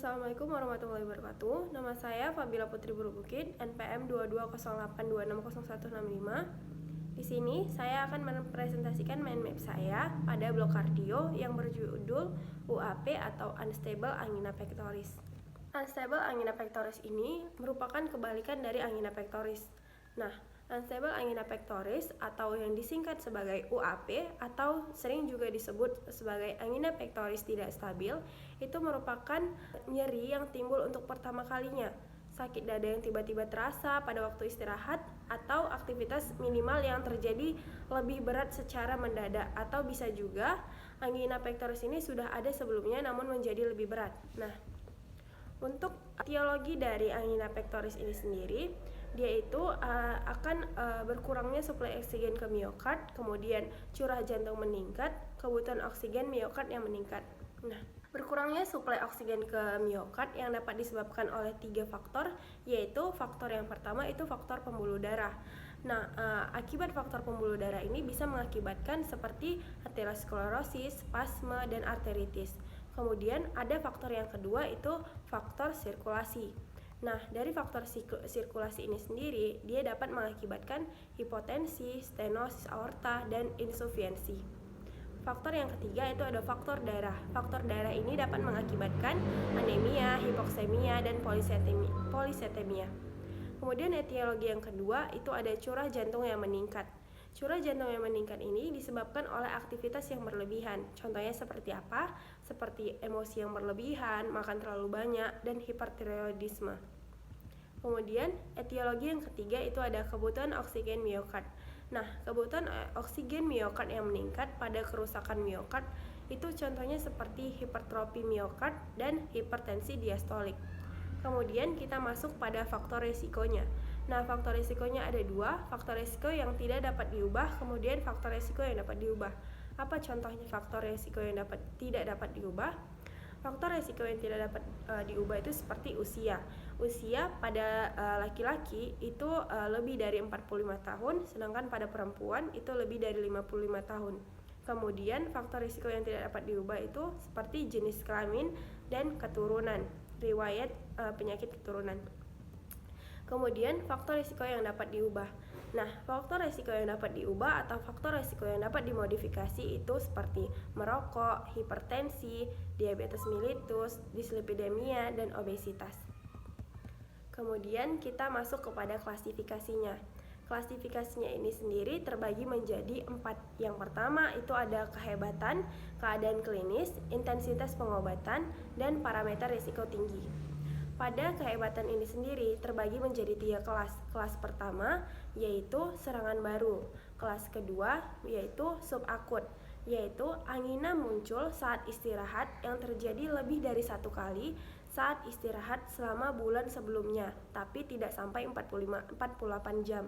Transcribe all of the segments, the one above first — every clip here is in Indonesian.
Assalamualaikum warahmatullahi wabarakatuh. Nama saya Fabila Putri Burubukit, NPM 2208260165. Di sini saya akan mempresentasikan mind map saya pada blok kardio yang berjudul UAP atau Unstable Angina Pectoris. Unstable Angina Pectoris ini merupakan kebalikan dari angina pectoris. Nah, Unstable Angina Pectoris atau yang disingkat sebagai UAP atau sering juga disebut sebagai angina pectoris tidak stabil, itu merupakan nyeri yang timbul untuk pertama kalinya, sakit dada yang tiba-tiba terasa pada waktu istirahat, atau aktivitas minimal yang terjadi lebih berat secara mendadak, atau bisa juga angina pectoris ini sudah ada sebelumnya namun menjadi lebih berat. Nah, untuk etiologi dari angina pectoris ini sendiri, dia itu akan berkurangnya suplai oksigen ke miokard, kemudian curah jantung meningkat, kebutuhan oksigen miokard yang meningkat. Nah, berkurangnya suplai oksigen ke miokard yang dapat disebabkan oleh 3 faktor, yaitu faktor yang pertama itu faktor pembuluh darah. Nah, akibat faktor pembuluh darah ini bisa mengakibatkan seperti aterosklerosis, spasme, dan arteritis. Kemudian ada faktor yang kedua itu faktor sirkulasi. Nah, dari faktor sirkulasi ini sendiri, dia dapat mengakibatkan hipotensi, stenosis aorta, dan insufiensi. Faktor yang ketiga itu ada faktor darah. Faktor darah ini dapat mengakibatkan anemia, hipoksemia, dan polisetemia. Kemudian etiologi yang kedua itu ada curah jantung yang meningkat. Curah jantung yang meningkat ini disebabkan oleh aktivitas yang berlebihan. Contohnya seperti apa? Seperti emosi yang berlebihan, makan terlalu banyak, dan hipertiroidisme. Kemudian etiologi yang ketiga itu ada kebutuhan oksigen miokard. Nah, kebutuhan oksigen miokard yang meningkat pada kerusakan miokard itu contohnya seperti hipertrofi miokard dan hipertensi diastolik. Kemudian kita masuk pada faktor resikonya. Nah, faktor risikonya ada 2, faktor risiko yang tidak dapat diubah, kemudian faktor risiko yang dapat diubah. Apa contohnya faktor risiko yang tidak dapat diubah? Faktor risiko yang tidak dapat diubah itu seperti usia. Usia pada laki-laki itu lebih dari 45 tahun, sedangkan pada perempuan itu lebih dari 55 tahun. Kemudian faktor risiko yang tidak dapat diubah itu seperti jenis kelamin dan keturunan, riwayat penyakit keturunan. Kemudian faktor risiko yang dapat diubah. Nah, faktor risiko yang dapat diubah atau faktor risiko yang dapat dimodifikasi itu seperti merokok, hipertensi, diabetes mellitus, dislipidemia, dan obesitas. Kemudian kita masuk kepada klasifikasinya. Klasifikasinya ini sendiri terbagi menjadi 4. Yang pertama itu ada kehebatan, keadaan klinis, intensitas pengobatan, dan parameter risiko tinggi. Pada kehebatan ini sendiri terbagi menjadi 3 kelas. Kelas pertama yaitu serangan baru. Kelas kedua yaitu subakut, yaitu angina muncul saat istirahat yang terjadi lebih dari 1 kali saat istirahat selama bulan sebelumnya, tapi tidak sampai 48 jam.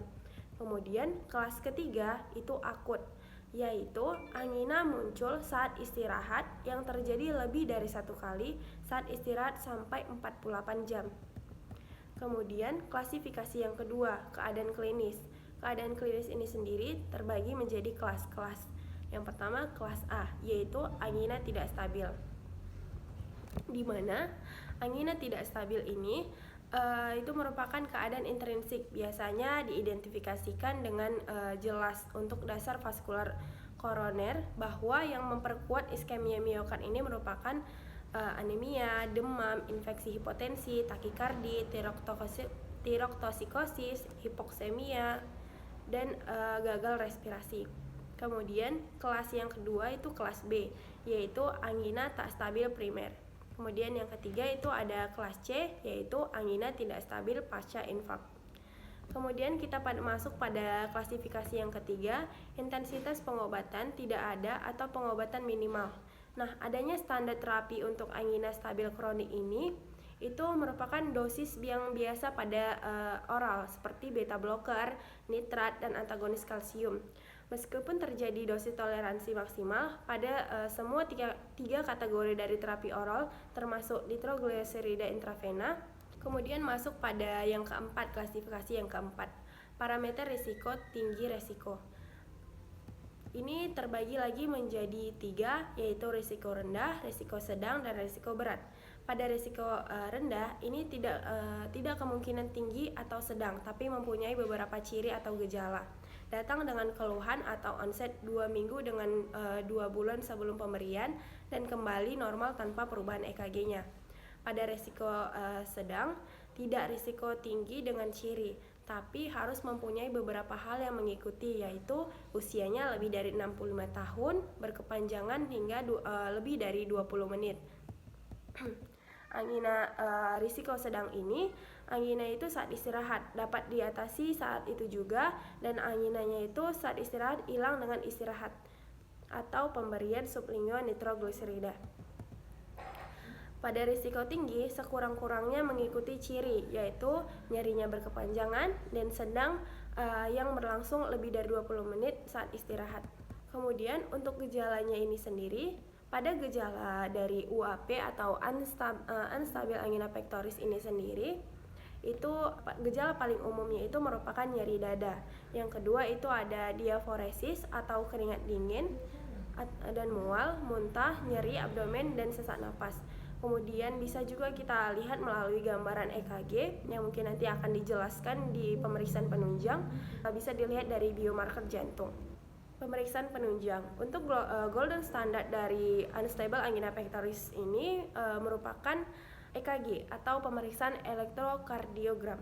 Kemudian kelas ketiga itu akut, yaitu angina muncul saat istirahat yang terjadi lebih dari 1 kali saat istirahat sampai 48 jam. Kemudian klasifikasi yang kedua, keadaan klinis. Keadaan klinis ini sendiri terbagi menjadi kelas-kelas. Yang pertama kelas A, yaitu angina tidak stabil. Di mana angina tidak stabil ini itu merupakan keadaan intrinsik, biasanya diidentifikasikan dengan jelas untuk dasar vaskular koroner bahwa yang memperkuat iskemia miokard ini merupakan anemia, demam, infeksi hipotensi, takikardi, tiroktosikosis, hipoksemia, dan gagal respirasi. Kemudian kelas yang kedua itu kelas B, yaitu angina tak stabil primer. Kemudian yang ketiga itu ada kelas C, yaitu angina tidak stabil pasca infark. Kemudian kita masuk pada klasifikasi yang ketiga, intensitas pengobatan tidak ada atau pengobatan minimal. Nah, adanya standar terapi untuk angina stabil kronik ini itu merupakan dosis yang biasa pada oral seperti beta blocker, nitrat, dan antagonis kalsium. Meskipun terjadi dosis toleransi maksimal pada semua tiga kategori dari terapi oral, termasuk nitrogliserida intravena. Kemudian masuk pada yang keempat, klasifikasi yang keempat, parameter risiko tinggi resiko. Ini terbagi lagi menjadi 3, yaitu risiko rendah, risiko sedang, dan risiko berat. Pada risiko rendah, ini tidak kemungkinan tinggi atau sedang, tapi mempunyai beberapa ciri atau gejala. Datang dengan keluhan atau onset 2 minggu dengan 2 bulan sebelum pemberian dan kembali normal tanpa perubahan EKG-nya. Pada risiko sedang, tidak risiko tinggi dengan ciri, tapi harus mempunyai beberapa hal yang mengikuti, yaitu usianya lebih dari 65 tahun, berkepanjangan hingga lebih dari 20 menit. Angina risiko sedang ini, angina itu saat istirahat dapat diatasi saat itu juga, dan anginanya itu saat istirahat hilang dengan istirahat atau pemberian sublingual nitrogliserida. Pada risiko tinggi, sekurang-kurangnya mengikuti ciri, yaitu nyerinya berkepanjangan dan sedang yang berlangsung lebih dari 20 menit saat istirahat. Kemudian untuk gejalanya ini sendiri, pada gejala dari UAP atau unstabil angina pectoris ini sendiri, itu gejala paling umumnya itu merupakan nyeri dada. Yang kedua itu ada diaforesis atau keringat dingin dan mual, muntah, nyeri abdomen dan sesak napas. Kemudian bisa juga kita lihat melalui gambaran EKG yang mungkin nanti akan dijelaskan di pemeriksaan penunjang, bisa dilihat dari biomarker jantung. Pemeriksaan penunjang untuk golden standard dari unstable angina pectoris ini merupakan EKG atau pemeriksaan elektrokardiogram,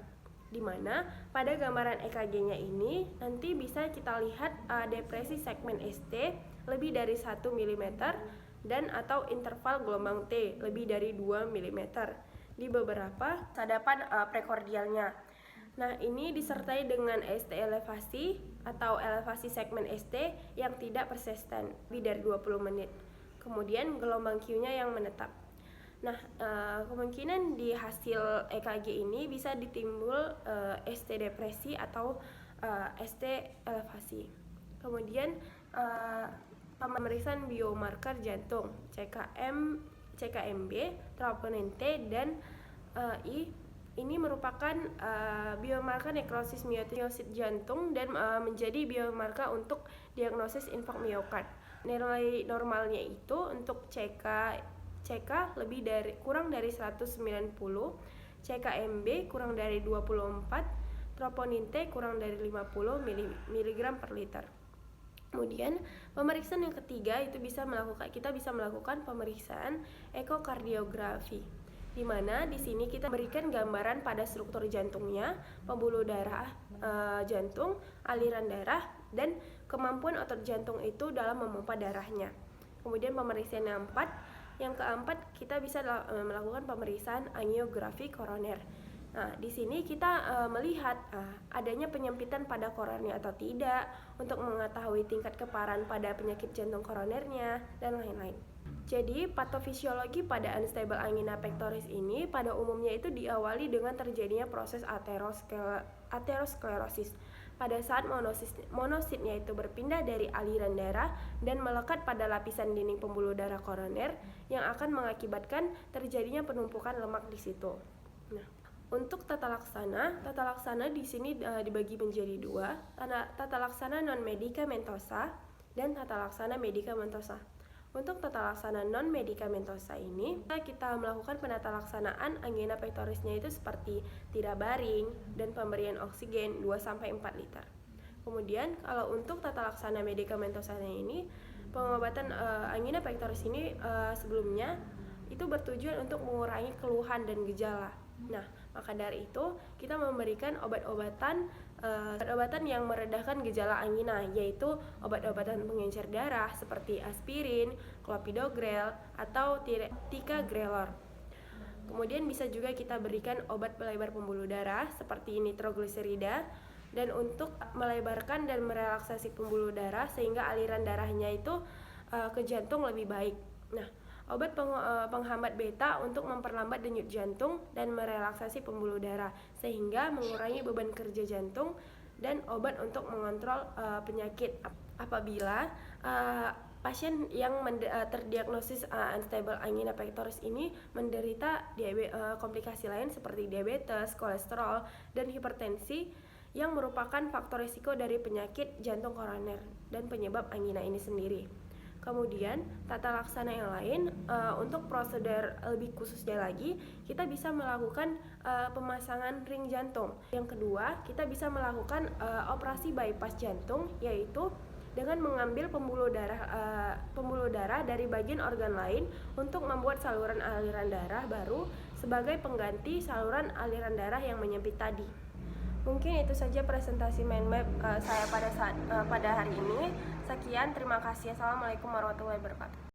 di mana pada gambaran EKG-nya ini nanti bisa kita lihat depresi segmen ST lebih dari 1 mm dan atau interval gelombang T lebih dari 2 mm di beberapa sadapan prekordialnya. Nah, ini disertai dengan ST elevasi atau elevasi segmen ST yang tidak persisten lebih dari 20 menit. Kemudian gelombang Q-nya yang menetap. Nah, kemungkinan di hasil EKG ini bisa ditimbul ST depresi atau ST elevasi. Kemudian pemeriksaan biomarker jantung CKMB, troponin T dan I. Ini merupakan biomarker nekrosis miosit jantung dan menjadi biomarker untuk diagnosis infark miokard. Nilai normalnya itu untuk CK kurang dari 190, CKMB kurang dari 24, troponin T kurang dari 50 mg per liter. Kemudian pemeriksaan yang ketiga itu kita bisa melakukan pemeriksaan ekokardiografi, di mana di sini kita berikan gambaran pada struktur jantungnya, pembuluh darah jantung, aliran darah, dan kemampuan otot jantung itu dalam memompa darahnya. Kemudian pemeriksaan yang keempat kita bisa melakukan pemeriksaan angiografi koroner. Nah, di sini kita melihat adanya penyempitan pada koroner atau tidak, untuk mengetahui tingkat keparahan pada penyakit jantung koronernya dan lain-lain. Jadi, patofisiologi pada unstable angina pectoris ini pada umumnya itu diawali dengan terjadinya proses aterosklerosis. Pada saat monositnya itu berpindah dari aliran darah dan melekat pada lapisan dinding pembuluh darah koroner yang akan mengakibatkan terjadinya penumpukan lemak di situ. Nah, untuk tata laksana di sini dibagi menjadi dua, tata laksana non-medikamentosa dan tata laksana medikamentosa. Untuk tata laksana non-medikamentosa ini, kita melakukan penata laksanaan angina pectorisnya itu seperti tirabaring dan pemberian oksigen 2-4 liter. Kemudian kalau untuk tata laksana medikamentosanya ini, pengobatan angina pectoris ini sebelumnya itu bertujuan untuk mengurangi keluhan dan gejala. Nah, maka dari itu kita memberikan obat-obatan yang meredahkan gejala angina, yaitu obat-obatan pengencer darah seperti aspirin, clopidogrel, atau ticagrelor. Kemudian bisa juga kita berikan obat pelebar pembuluh darah seperti nitrogliserida, dan untuk melebarkan dan merelaksasi pembuluh darah sehingga aliran darahnya itu ke jantung lebih baik. Nah, obat penghambat beta untuk memperlambat denyut jantung dan merelaksasi pembuluh darah sehingga mengurangi beban kerja jantung, dan obat untuk mengontrol penyakit apabila pasien yang terdiagnosis unstable angina pectoris ini menderita komplikasi lain seperti diabetes, kolesterol, dan hipertensi yang merupakan faktor risiko dari penyakit jantung koroner dan penyebab angina ini sendiri. Kemudian, tata laksana yang lain, untuk prosedur lebih khususnya lagi, kita bisa melakukan pemasangan ring jantung. Yang kedua, kita bisa melakukan operasi bypass jantung, yaitu dengan mengambil pembuluh darah dari bagian organ lain untuk membuat saluran aliran darah baru sebagai pengganti saluran aliran darah yang menyempit tadi. Mungkin itu saja presentasi mind map saya pada hari ini. Sekian, terima kasih. Assalamualaikum warahmatullahi wabarakatuh.